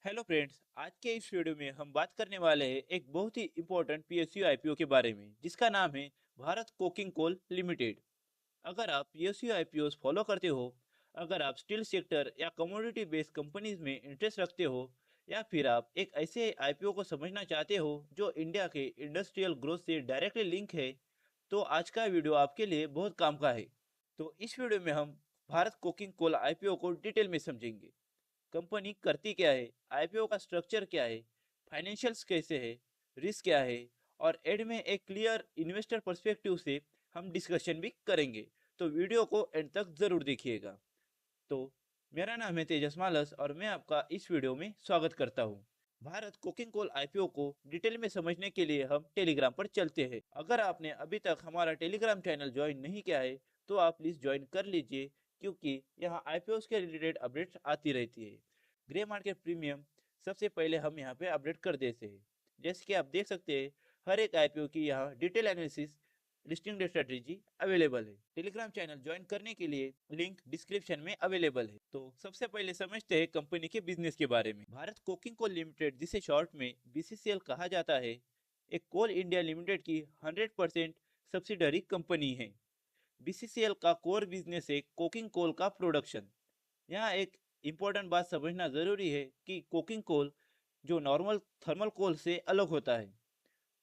Hello friends, आज के इस वीडियो में हम बात करने वाले हैं एक बहुत ही इम्पोर्टेंट पीएसयू आईपीओ के बारे में जिसका नाम है भारत कोकिंग कोल लिमिटेड। अगर आप पीएसयू आईपीओ फॉलो करते हो, अगर आप स्टील सेक्टर या कमोडिटी बेस्ड कंपनीज में इंटरेस्ट रखते हो, या फिर आप एक ऐसे आईपीओ को समझना चाहते हो जो इंडिया के इंडस्ट्रियल ग्रोथ से डायरेक्टली लिंक है, तो आज का वीडियो आपके लिए बहुत काम का है। तो इस वीडियो में हम भारत कोकिंग कोल आईपीओ को डिटेल में समझेंगे। कंपनी करती क्या है, आईपीओ का स्ट्रक्चर क्या है, फाइनेंशियल्स कैसे है, रिस्क क्या है, और एड में एक क्लियर इन्वेस्टर पर्सपेक्टिव से हम डिस्कशन भी करेंगे। तो वीडियो को एंड तक जरूर देखिएगा। तो मेरा नाम है तेजस मालस और मैं आपका इस वीडियो में स्वागत करता हूँ। भारत कोकिंग कोल आईपीओ को डिटेल में समझने के लिए हम टेलीग्राम पर चलते हैं। अगर आपने अभी तक हमारा टेलीग्राम चैनल ज्वाइन नहीं किया है तो आप प्लीज ज्वाइन कर लीजिए, क्योंकि यहाँ आईपीओ के रिलेटेड अपडेट्स आती रहती है। ग्रे मार्केट प्रीमियम सबसे पहले हम यहाँ पे अपडेट कर देते हैं। जैसे कि आप देख सकते हैं, हर एक आईपीओ की यहाँ detail analysis, listing day strategy available है। टेलीग्राम चैनल ज्वाइन करने के लिए लिंक डिस्क्रिप्शन में अवेलेबल है। तो सबसे पहले समझते हैं कंपनी के बिजनेस के बारे में। भारत कोकिंग कोल लिमिटेड, जिसे शॉर्ट में बीसीसीएल कहा जाता है, एक कोल इंडिया लिमिटेड की 100% सब्सिडरी कंपनी है। बीसीसीएल का कोर बिजनेस है कोकिंग कोल का प्रोडक्शन। यहाँ एक इम्पोर्टेंट बात समझना जरूरी है कि कोकिंग कोल जो नॉर्मल थर्मल कोल से अलग होता है।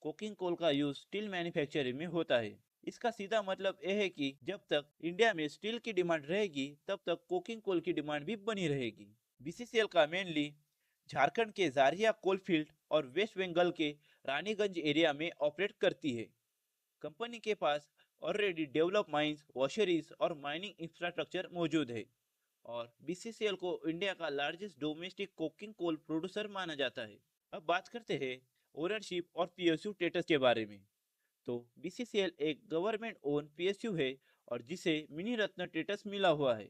कोकिंग कोल का यूज स्टील मैन्युफैक्चरिंग में होता है। इसका सीधा मतलब यह है कि जब तक इंडिया में स्टील की डिमांड रहेगी तब तक कोकिंग कोल की डिमांड भी बनी रहेगी। बीसीसीएल का मेनली झारखंड के जारिया कोल फील्ड और वेस्ट बंगाल के रानीगंज एरिया में ऑपरेट करती है। कंपनी के पास ऑलरेडी डेवलप माइंस, वॉशरीज और माइनिंग इंफ्रास्ट्रक्चर मौजूद है, और बीसीसीएल को इंडिया का largest domestic coking coal producer माना जाता है। अब बात करते हैं ओनरशिप और पीएसयू स्टेटस के बारे में। तो बीसीसीएल एक गवर्नमेंट ओन पीएसयू है और जिसे मिनी रत्न स्टेटस मिला हुआ है।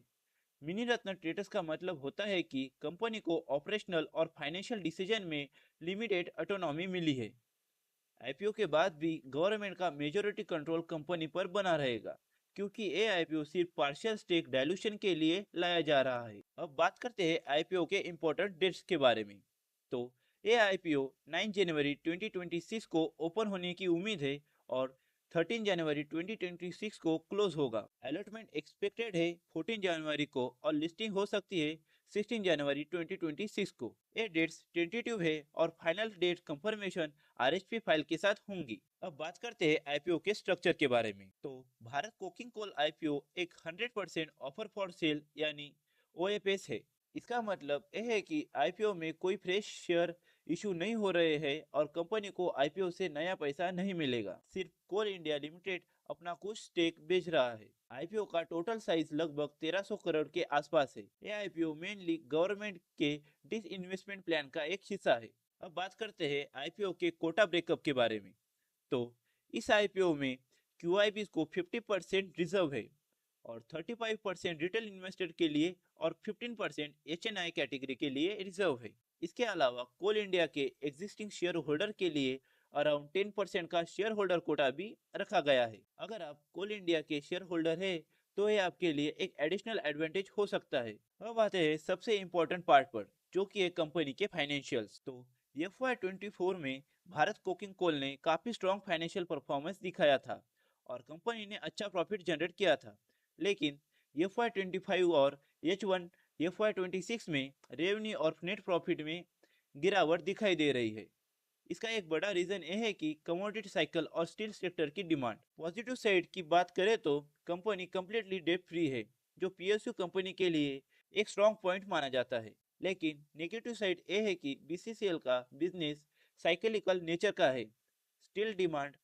मिनी रत्न स्टेटस का मतलब होता है कि कंपनी को ऑपरेशनल और फाइनेंशियल डिसीजन में लिमिटेड ऑटोनॉमी मिली है। आईपीओ के बाद भी गवर्नमेंट का मेजोरिटी कंट्रोल कंपनी पर बना रहेगा, क्योंकि ये आईपीओ सिर्फ पार्शियल स्टेक डायलूशन के लिए लाया जा रहा है। अब बात करते हैं आईपीओ के इम्पोर्टेंट डेट्स के बारे में। तो ये आईपीओ 9 जनवरी 2026 को ओपन होने की उम्मीद है और 13 जनवरी 2026 को क्लोज होगा। अलॉटमेंट एक्सपेक्टेड है 14 जनवरी को और लिस्टिंग हो सकती है 16 जनवरी 2026 को। ये डेट्स टेंटेटिव है और final date confirmation RHP file के साथ होंगी। अब बात करते हैं आईपीओ के स्ट्रक्चर के बारे में। तो भारत कोकिंग कोल आईपीओ एक 100% ऑफर फॉर सेल यानी ओएफएस है। इसका मतलब यह है कि आईपीओ में कोई फ्रेश शेयर इशू नहीं हो रहे हैं और कंपनी को आईपीओ से नया पैसा नहीं मिलेगा। सिर्फ कोल इंडिया लिमिटेड अपना कुछ स्टेक बेच रहा है। आईपीओ का टोटल साइज लगभग 1300 करोड़ के आसपास है। यह आईपीओ मेनली गवर्नमेंट के डिस इन्वेस्टमेंट प्लान का एक हिस्सा है। अब बात करते हैं आईपीओ के कोटा ब्रेकअप के बारे में। तो इस आईपीओ में क्यूआईबी को 50% रिजर्व है और 35% रिटेल इन्वेस्टर के लिए और 15% एचएनआई कैटेगरी के लिए रिजर्व है। इसके अलावा कोल इंडिया के एग्जिस्टिंग शेयर होल्डर के लिए अराउंड 10% का शेयर होल्डर कोटा भी रखा गया है। अगर आप कोल इंडिया के शेयर होल्डर है तो यह आपके लिए एक एडिशनल एडवांटेज हो सकता है। अब आते हैं सबसे इम्पोर्टेंट पार्ट पर, जो कि है कंपनी के फाइनेंशियल्स। तो FY24 में भारत कोकिंग कोल ने काफी स्ट्रॉन्ग फाइनेंशियल परफॉर्मेंस दिखाया था और कंपनी ने अच्छा प्रॉफिट जनरेट किया था। लेकिन FY25 और H1 FY26 में रेवेन्यू और नेट प्रॉफिट में गिरावट दिखाई दे रही है। इसका एक बड़ा रीजन यह है कि कमोडिटी साइकिल और स्टील सेक्टर की डिमांड। पॉजिटिव साइड की बात करें तो कंपनी कम्प्लीटली डेट फ्री है, जो पीएसयू कंपनी के लिए एक स्ट्रॉन्ग पॉइंट माना जाता है। लेकिन नेगेटिव साइड यह है कि बीसीसीएल का बिजनेस साइकिलिकल नेचर का है। स्टील डिमांड,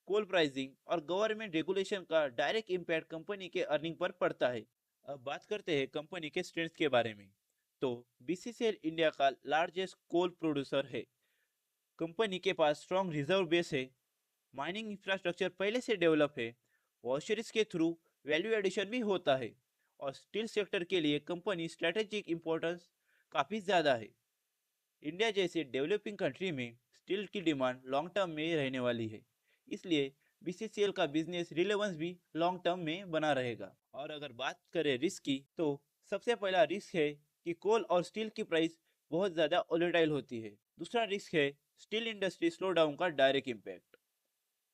कोल प्राइसिंग और गवर्नमेंट रेगुलेशन का डायरेक्ट इम्पैक्ट कंपनी के अर्निंग पर पड़ता है। अब बात करते हैं कंपनी के स्ट्रेंथ के बारे में। तो बीसीसीएल इंडिया का लार्जेस्ट कोल प्रोड्यूसर है। कंपनी के पास स्ट्रॉन्ग रिजर्व बेस है, माइनिंग इंफ्रास्ट्रक्चर पहले से डेवलप है, वॉशरीज के थ्रू वैल्यू एडिशन भी होता है, और स्टील सेक्टर के लिए कंपनी स्ट्रेटेजिक इंपॉर्टेंस काफ़ी ज़्यादा है। इंडिया जैसे डेवलपिंग कंट्री में स्टील की डिमांड लॉन्ग टर्म में रहने वाली है, इसलिए बीसीसीएल का बिजनेस रिलेवेंस भी लॉन्ग टर्म में बना रहेगा। और अगर बात करें रिस्क की, तो सबसे पहला रिस्क है कि कोल और स्टील की प्राइस बहुत ज़्यादा वोलेटाइल होती है। दूसरा रिस्क है स्टील इंडस्ट्री स्लो डाउन का डायरेक्ट इम्पैक्ट।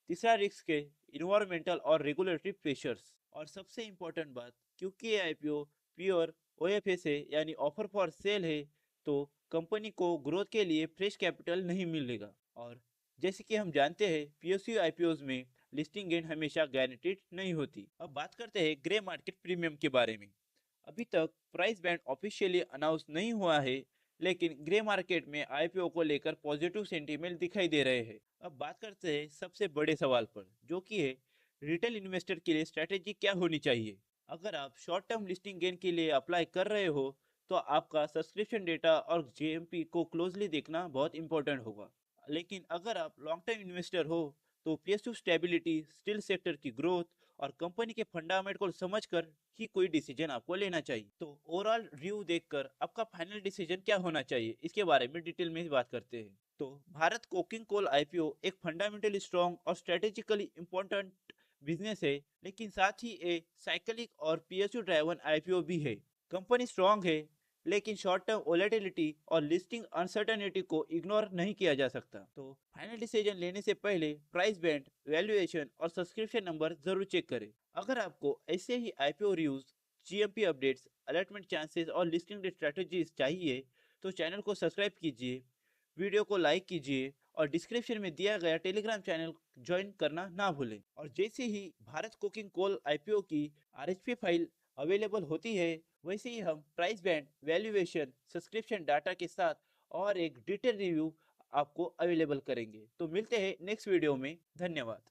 तीसरा रिस्क है इन्वायरमेंटल और रेगुलेटरी प्रेशर्स। और सबसे इम्पोर्टेंट बात, क्योंकि ये आईपीओ प्योर ओएफएस है यानी ऑफर फॉर सेल है, तो कंपनी को ग्रोथ के लिए फ्रेश कैपिटल नहीं मिलेगा। और जैसे कि हम जानते हैं पीएसयू आईपीओज में लिस्टिंग गेन हमेशा गारंटीड नहीं होती। अब बात करते हैं ग्रे मार्केट प्रीमियम के बारे में। अभी तक प्राइस बैंड ऑफिशियली अनाउंस नहीं हुआ है, लेकिन ग्रे मार्केट में आईपीओ को लेकर पॉजिटिव सेंटीमेंट दिखाई दे रहे हैं। अब बात करते हैं सबसे बड़े सवाल पर, जो कि है रिटेल इन्वेस्टर के लिए स्ट्रैटेजी क्या होनी चाहिए। अगर आप शॉर्ट टर्म लिस्टिंग गेन के लिए अप्लाई कर रहे हो, तो आपका सब्सक्रिप्शन डेटा और जेएमपी को क्लोजली देखना बहुत इंपॉर्टेंट होगा। लेकिन अगर आप लॉन्ग टर्म इन्वेस्टर हो, तो पीएसयू स्टेबिलिटी, स्टील सेक्टर की ग्रोथ और कंपनी के फंडामेंट को समझकर ही कोई डिसीजन आपको लेना चाहिए। तो ओवरऑल रिव्यू देखकर आपका फाइनल डिसीजन क्या होना चाहिए, इसके बारे में डिटेल में बात करते हैं। तो भारत कोकिंग कोल आईपीओ एक फंडामेंटली स्ट्रॉन्ग और स्ट्रेटेजिकली इंपॉर्टेंट बिजनेस है, लेकिन साथ ही एक साइक्लिक और पीएसयू ड्राइवन आईपीओ भी है। कंपनी स्ट्रॉन्ग है, लेकिन शॉर्ट टर्म वोलेटिलिटी और लिस्टिंग अनसर्टेनिटी को इग्नोर नहीं किया जा सकता। तो फाइनल डिसीजन लेने से पहले प्राइस बैंड, वैल्यूएशन और सब्सक्रिप्शन नंबर जरूर चेक करें। अगर आपको ऐसे ही IPO reviews, GMP updates, allotment chances और लिस्टिंग स्ट्रेटजीज चाहिए, तो चैनल को सब्सक्राइब कीजिए, वीडियो को लाइक कीजिए और डिस्क्रिप्शन में दिया गया टेलीग्राम चैनल ज्वाइन करना ना भूलें। और जैसे ही भारत कुकिंग कोल आईपीओ की आरएचपी फाइल अवेलेबल होती है, वैसे ही हम price band, valuation, subscription data के साथ और एक डिटेल रिव्यू आपको अवेलेबल करेंगे। तो मिलते हैं नेक्स्ट वीडियो में। धन्यवाद।